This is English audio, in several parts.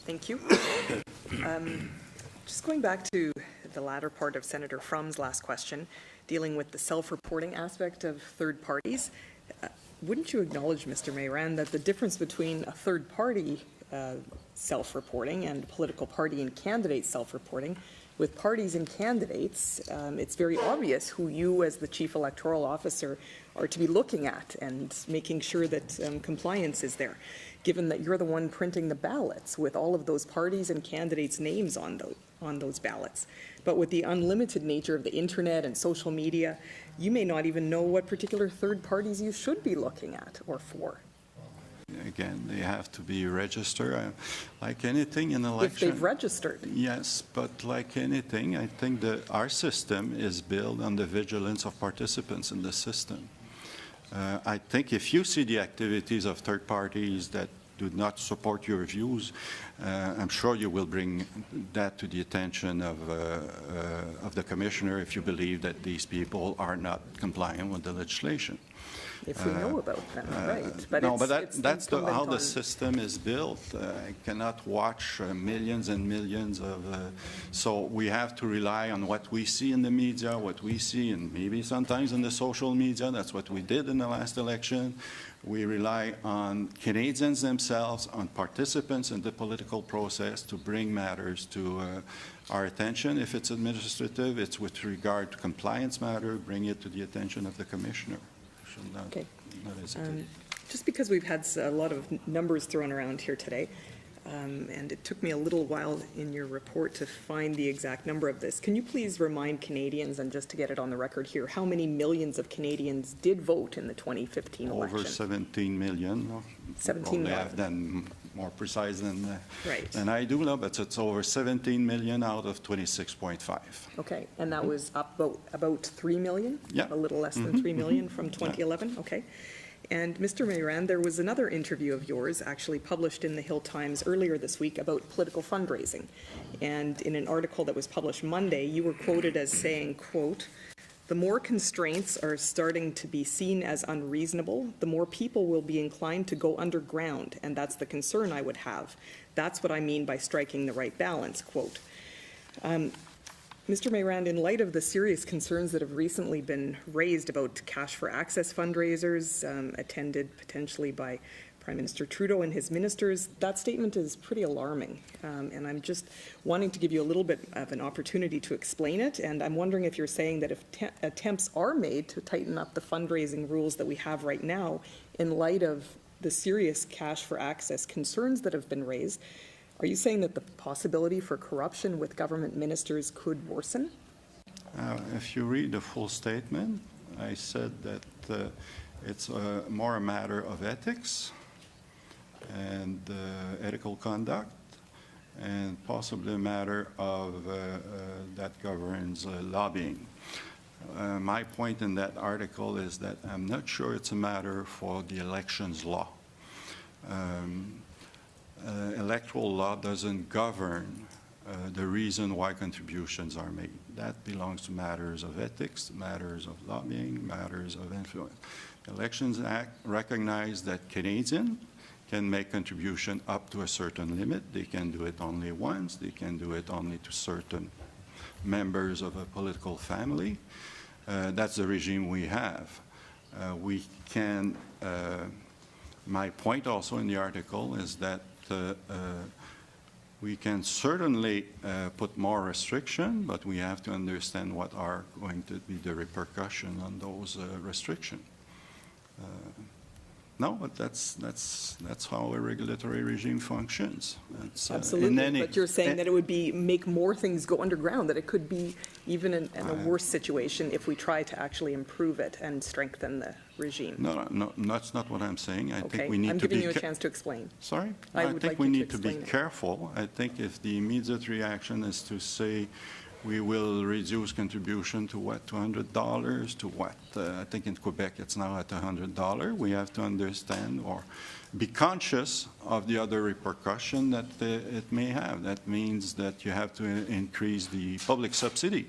Thank you. Just going back to the latter part of Senator Frum's last question, dealing with the self-reporting aspect of third parties, wouldn't you acknowledge, Mr. Mayrand, that the difference between a third party self-reporting and political party and candidate self-reporting, with parties and candidates, it's very obvious who you as the Chief Electoral Officer are to be looking at and making sure that compliance is there, given that you're the one printing the ballots with all of those parties and candidates' names on those ballots. But with the unlimited nature of the internet and social media, you may not even know what particular third parties you should be looking at or for. Again, they have to be registered, like anything in election. If they've registered. Yes, but like anything, I think that our system is built on the vigilance of participants in the system. I think if you see the activities of third parties that do not support your views, I'm sure you will bring that to the attention of the Commissioner if you believe that these people are not complying with the legislation. If we know about them, right. But no, but that's how the system is built. I cannot watch millions and millions of... so we have to rely on what we see in the media, what we see, and maybe sometimes in the social media. That's what we did in the last election. We rely on Canadians themselves, on participants in the political process to bring matters to our attention. If it's administrative, it's with regard to compliance matter, bring it to the attention of the Commissioner. Okay. Just because we've had a lot of numbers thrown around here today, and it took me a little while in your report to find the exact number of this. Can you please remind Canadians, and just to get it on the record here, how many millions of Canadians did vote in the 2015 election? Over 17 million. 17 million. I've done more precise than, right. than I do, but it's over 17 million out of 26.5. Okay, and that was up about 3 million? Yeah. A little less than 3 million from 2011? Yeah. Okay. And Mr. Mayrand, there was another interview of yours actually published in the Hill Times earlier this week about political fundraising. And in an article that was published Monday, you were quoted as saying, quote, "The more constraints are starting to be seen as unreasonable, the more people will be inclined to go underground, and that's the concern I would have. That's what I mean by striking the right balance," quote. Mr. Mayrand, in light of the serious concerns that have recently been raised about cash for access fundraisers, attended potentially by Prime Minister Trudeau and his ministers, that statement is pretty alarming. And I'm just wanting to give you a little bit of an opportunity to explain it. And I'm wondering if you're saying that if attempts are made to tighten up the fundraising rules that we have right now, in light of the serious cash for access concerns that have been raised, are you saying that the possibility for corruption with government ministers could worsen? If you read the full statement, I said that it's more a matter of ethics and ethical conduct, and possibly a matter of that governs lobbying. My point in that article is that I'm not sure it's a matter for the elections law. Electoral law doesn't govern the reason why contributions are made. That belongs to matters of ethics, matters of lobbying, matters of influence. The Elections Act recognizes that Canadians can make contribution up to a certain limit. They can do it only once. They can do it only to certain members of a political family. That's the regime we have. We can, my point also in the article is that we can certainly put more restriction, but we have to understand what are going to be the repercussions on those restrictions. No, but that's how a regulatory regime functions. Absolutely, but you're saying that it would make more things go underground, that it could be even in a worse situation if we try to actually improve it and strengthen the regime. No, that's not what I'm saying. I think we need I'm to giving you a chance to explain. Sorry? I think we need to be careful. I think if the immediate reaction is to say, we will reduce contribution to what, $200 to what? I think in Quebec it's now at $100. We have to understand or be conscious of the other repercussion that it may have. That means that you have to increase the public subsidy.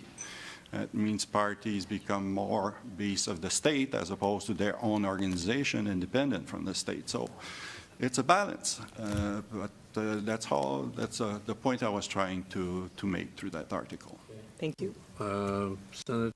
That means parties become more beasts of the state as opposed to their own organization independent from the state. So It's a balance, but that's the point I was trying to make through that article. Thank you. Senator